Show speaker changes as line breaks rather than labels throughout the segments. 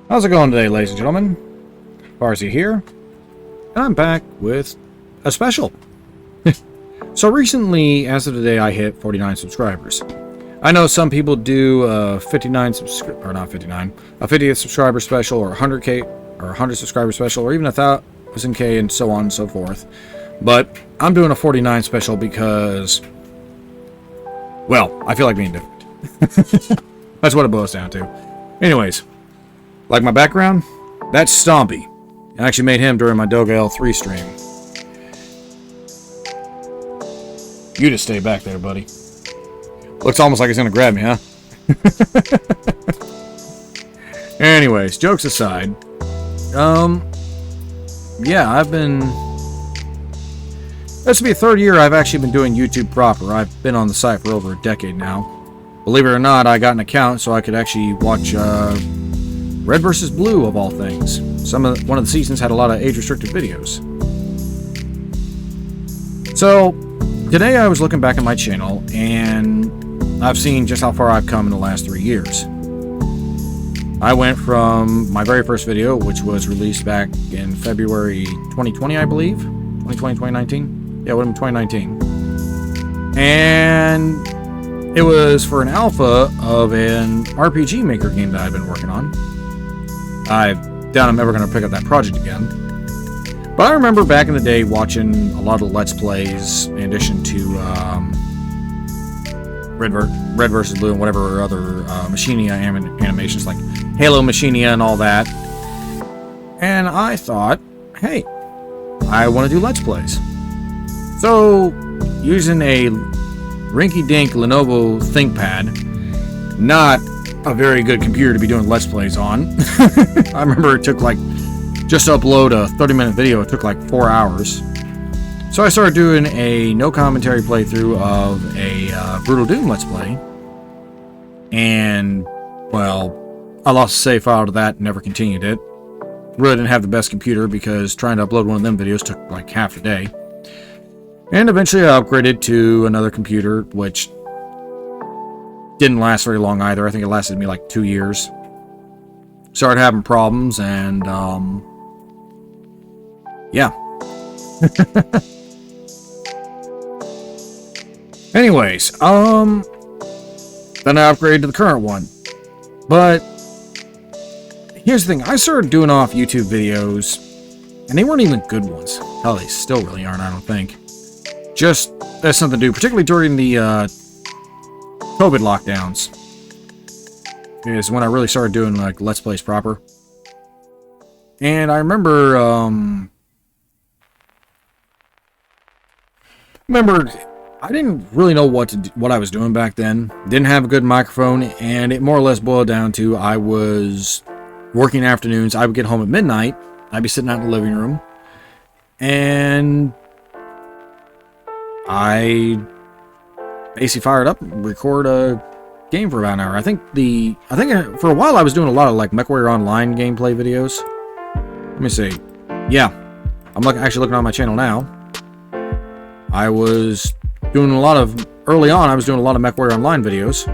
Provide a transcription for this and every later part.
How's it going today, ladies and gentlemen? Farsi here, and I'm back with a special. So recently, as of today, I hit 49 subscribers. I know some people do a 50th subscriber special, or 100k, or 100 subscriber special, or even 1000k, and so on and so forth. But I'm doing a 49 special because, well, I feel like being different. That's what it boils down to. Anyways, like my background, that's Stompy. I actually made him during my Doga L3 stream. You just stay back there, buddy. Looks almost like he's gonna grab me, huh? Anyways, jokes aside, yeah, I've been... This will be the third year I've actually been doing YouTube proper. I've been on the site for over a decade now. Believe it or not, I got an account so I could actually watch Red vs. Blue, of all things. One of the seasons had a lot of age-restricted videos. So, today I was looking back at my channel, and I've seen just how far I've come in the last 3 years. I went from my very first video, which was released back in February 2020, I believe. 2020, 2019? Yeah, it would have been 2019. And it was for an alpha of an RPG Maker game that I've been working on. I doubt I'm ever going to pick up that project again. But I remember back in the day watching a lot of Let's Plays in addition to Red vs. Blue and whatever other Machinia animations like Halo Machinia and all that. And I thought, hey, I want to do Let's Plays. So, using a rinky-dink Lenovo ThinkPad, not a very good computer to be doing Let's Plays on. I remember it took like, just to upload a 30-minute video, it took like 4 hours. So I started doing a no commentary playthrough of a Brutal Doom Let's Play. And, well, I lost a save file to that and never continued it. Really didn't have the best computer because trying to upload one of them videos took like half a day. And eventually I upgraded to another computer, which didn't last very long either. I think it lasted me like 2 years. Started having problems, and yeah. Anyways, then I upgraded to the current one. But here's the thing, I started doing off YouTube videos, and they weren't even good ones. Hell, they still really aren't, I don't think. Just, that's something to do, particularly during the COVID lockdowns, is when I really started doing like Let's Plays proper. And I remember, I didn't really know what I was doing back then. Didn't have a good microphone, and it more or less boiled down to I was working afternoons. I would get home at midnight. I'd be sitting out in the living room, and I basically fired up and record a game for about an hour. I think for a while I was doing a lot of like MechWarrior Online gameplay videos. Let me see. Yeah, I'm actually looking on my channel now. I was doing early on I was doing a lot of MechWarrior Online videos.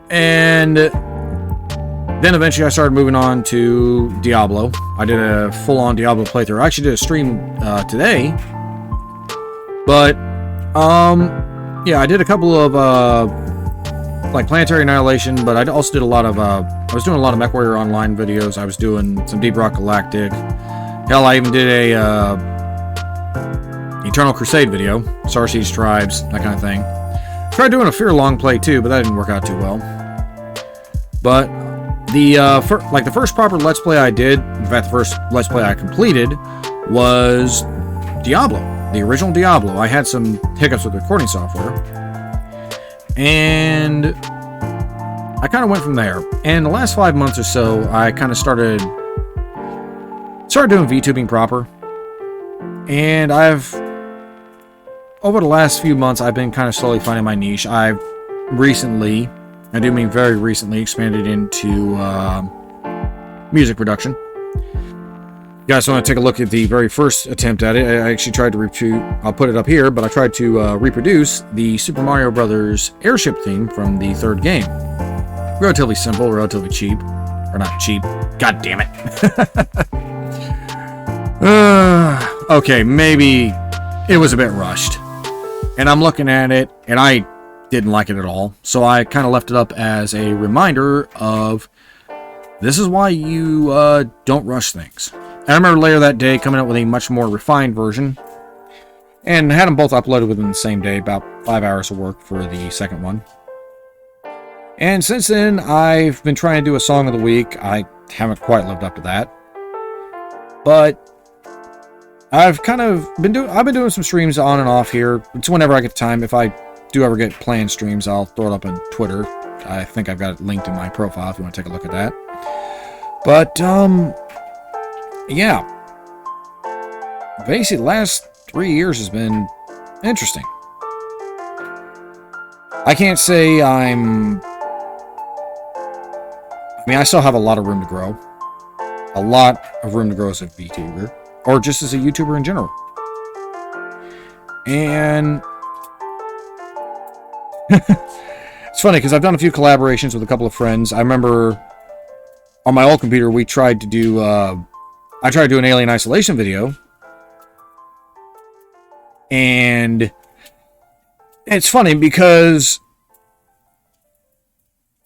And then eventually I started moving on to Diablo. I did a full-on Diablo playthrough. I actually did a stream today. But, yeah, I did a couple of, like, Planetary Annihilation, but I also did a lot of, I was doing a lot of MechWarrior Online videos. I was doing some Deep Rock Galactic. Hell, I even did a, Eternal Crusade video. Star Siege Tribes, that kind of thing. Tried doing a Fear Long play, too, but that didn't work out too well. But, the first proper Let's Play I did, in fact, the first Let's Play I completed, was Diablo. The original Diablo. I had some hiccups with recording software, and I kind of went from there. And the last 5 months or so, I kind of started doing VTubing proper. And over the last few months, I've been kind of slowly finding my niche. I've recently, I do mean very recently, expanded into music production. You guys want to take a look at the very first attempt at it. I actually tried to I'll put it up here, but I tried to reproduce the Super Mario Brothers airship theme from the third game. Relatively simple, relatively cheap. Or not cheap. God damn it. Okay, maybe it was a bit rushed. And I'm looking at it, and I didn't like it at all. So I kind of left it up as a reminder of, this is why you don't rush things. And I remember later that day coming up with a much more refined version. And had them both uploaded within the same day, about 5 hours of work for the second one. And since then, I've been trying to do a song of the week. I haven't quite lived up to that. But I've been doing some streams on and off here. It's whenever I get time. If I do ever get planned streams, I'll throw it up on Twitter. I think I've got it linked in my profile if you want to take a look at that. But, yeah. Basically, the last 3 years has been interesting. I can't say I still have a lot of room to grow. A lot of room to grow as a VTuber. Or just as a YouTuber in general. And it's funny because I've done a few collaborations with a couple of friends. I remember on my old computer we tried to do I tried to do an Alien Isolation video. And it's funny because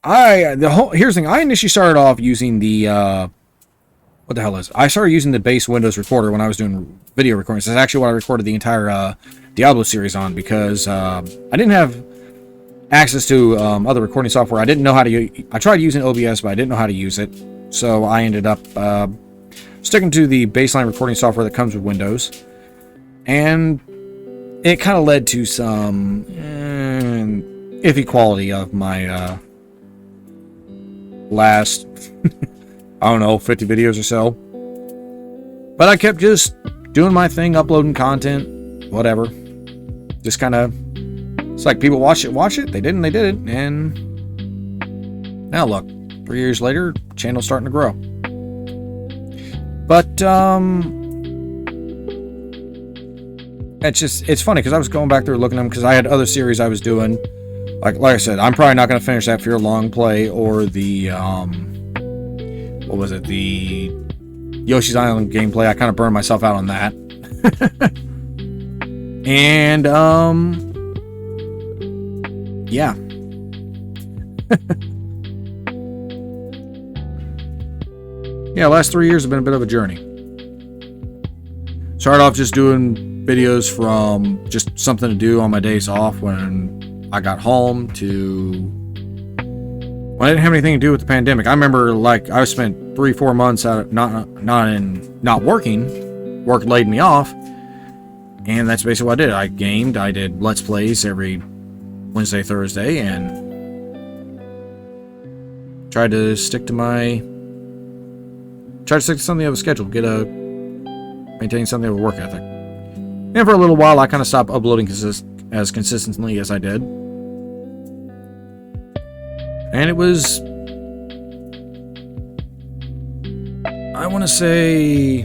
here's the thing. I initially started off using the what the hell is it? I started using the base Windows recorder when I was doing video recordings. That's actually what I recorded the entire Diablo series on, because I didn't have access to other recording software. I didn't know how to I tried using OBS, but I didn't know how to use it. So I ended up sticking to the baseline recording software that comes with Windows. And it kind of led to some iffy quality of my last, I don't know, 50 videos or so. But I kept just doing my thing, uploading content, whatever. Just kind of, it's like people watch it. They didn't, they did it. And now look, 3 years later, channel's starting to grow. But, it's funny because I was going back there looking at them because I had other series I was doing. Like I said, I'm probably not going to finish that Fear Long Play or the, what was it? The Yoshi's Island gameplay. I kind of burned myself out on that. And, yeah. Yeah, last 3 years have been a bit of a journey. Started off just doing videos from just something to do on my days off when I got home to when I didn't have anything to do with the pandemic. I remember, like, I spent 3-4 months out of not working. Work laid me off, and that's basically what I did. I gamed. I did Let's Plays every Wednesday, Thursday, and tried to stick to something of a schedule. Maintain something of a work ethic. And for a little while, I kind of stopped uploading as consistently as I did. And it was, I want to say,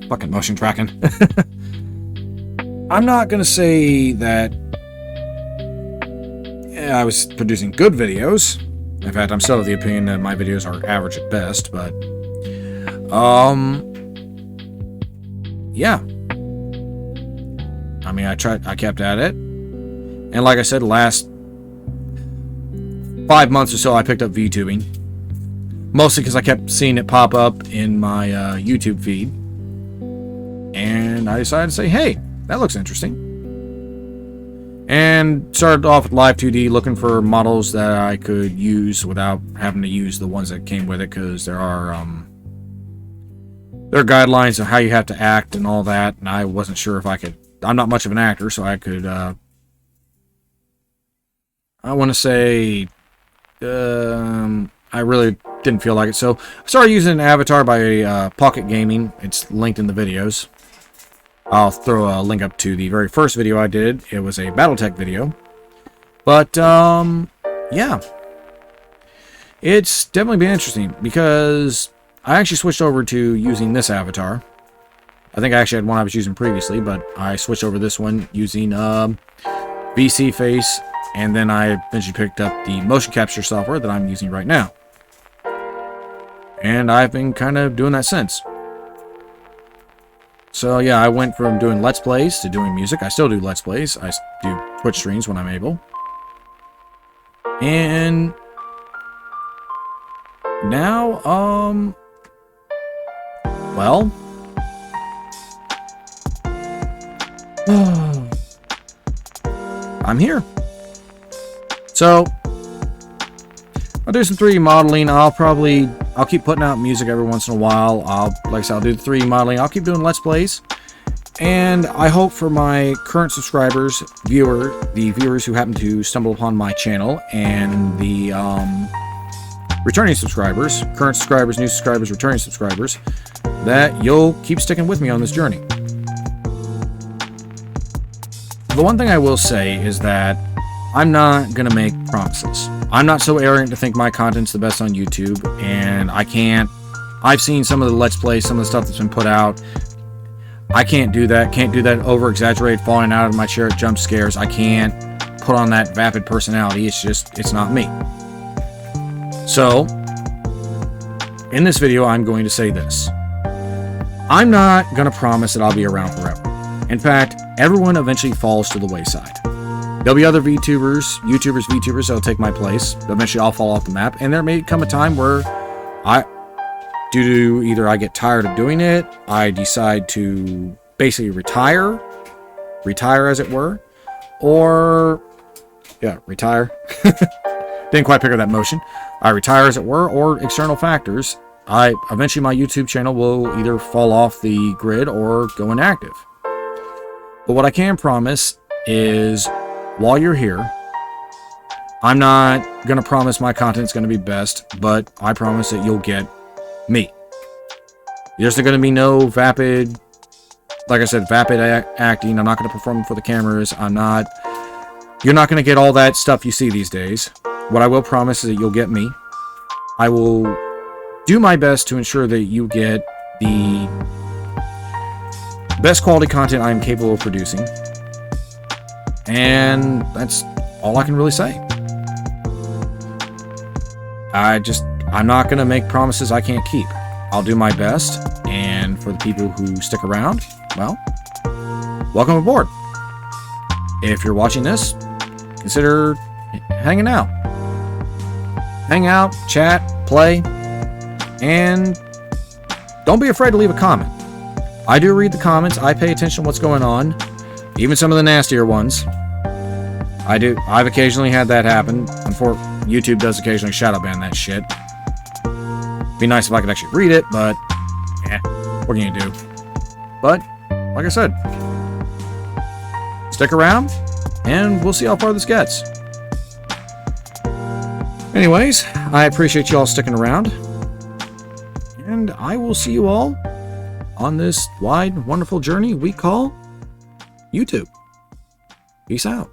fucking motion tracking. I'm not going to say that I was producing good videos. In fact, I'm still of the opinion that my videos are average at best, but yeah. I mean, I kept at it. And like I said, last 5 months or so, I picked up VTubing. Mostly because I kept seeing it pop up in my YouTube feed. And I decided to say, hey, that looks interesting. And started off with Live 2D, looking for models that I could use without having to use the ones that came with it, because there are guidelines on how you have to act and all that, and I wasn't sure if I could. I'm not much of an actor, so I could, I want to say, I really didn't feel like it, so I started using an avatar by Pocket Gaming. It's linked in the videos. I'll throw a link up to the very first video I did. It was a Battletech video. But, yeah. It's definitely been interesting, because I actually switched over to using this avatar. I think I actually had one I was using previously, but I switched over this one using VC Face and then I eventually picked up the motion capture software that I'm using right now. And I've been kind of doing that since. So yeah, I went from doing Let's Plays to doing music. I still do Let's Plays. I do Twitch streams when I'm able. And now, well, I'm here. So I'll do some 3D modeling. I'll keep putting out music every once in a while. Like I said, I'll do the 3D modeling. I'll keep doing Let's Plays. And I hope for my current subscribers, the viewers who happen to stumble upon my channel, and the returning subscribers, current subscribers, new subscribers, returning subscribers, that you'll keep sticking with me on this journey. The one thing I will say is that I'm not going to make promises. I'm not so arrogant to think my content's the best on YouTube, and I've seen some of the Let's Plays, some of the stuff that's been put out. I can't do that. Can't do that over-exaggerated falling out of my chair at jump scares. I can't put on that vapid personality. It's not me. So, in this video, I'm going to say this. I'm not going to promise that I'll be around forever. In fact, everyone eventually falls to the wayside. There'll be other YouTubers that'll take my place. Eventually, I'll fall off the map, and there may come a time where due to either I get tired of doing it, I decide to basically retire as it were, or, yeah, retire. Didn't quite pick up that motion. I retire as it were, or external factors. Eventually my YouTube channel will either fall off the grid or go inactive. But what I can promise is, while you're here, I'm not going to promise my content's going to be best, but I promise that you'll get me. There's going to be no vapid, like I said, vapid acting. I'm not going to perform for the cameras. You're not going to get all that stuff you see these days. What I will promise is that you'll get me. I will do my best to ensure that you get the best quality content I'm capable of producing. And that's all I can really say. I'm not going to make promises I can't keep. I'll do my best, and for the people who stick around, well, welcome aboard. If you're watching this, consider hanging out. Hang out, chat, play, and don't be afraid to leave a comment. I do read the comments. I pay attention to what's going on, even some of the nastier ones. I've occasionally had that happen. Unfortunately, YouTube does occasionally shadow ban that shit. Be nice if I could actually read it, but what can you do? But like I said, stick around and we'll see how far this gets. Anyways, I appreciate you all sticking around, and I will see you all on this wide, wonderful journey we call YouTube. Peace out.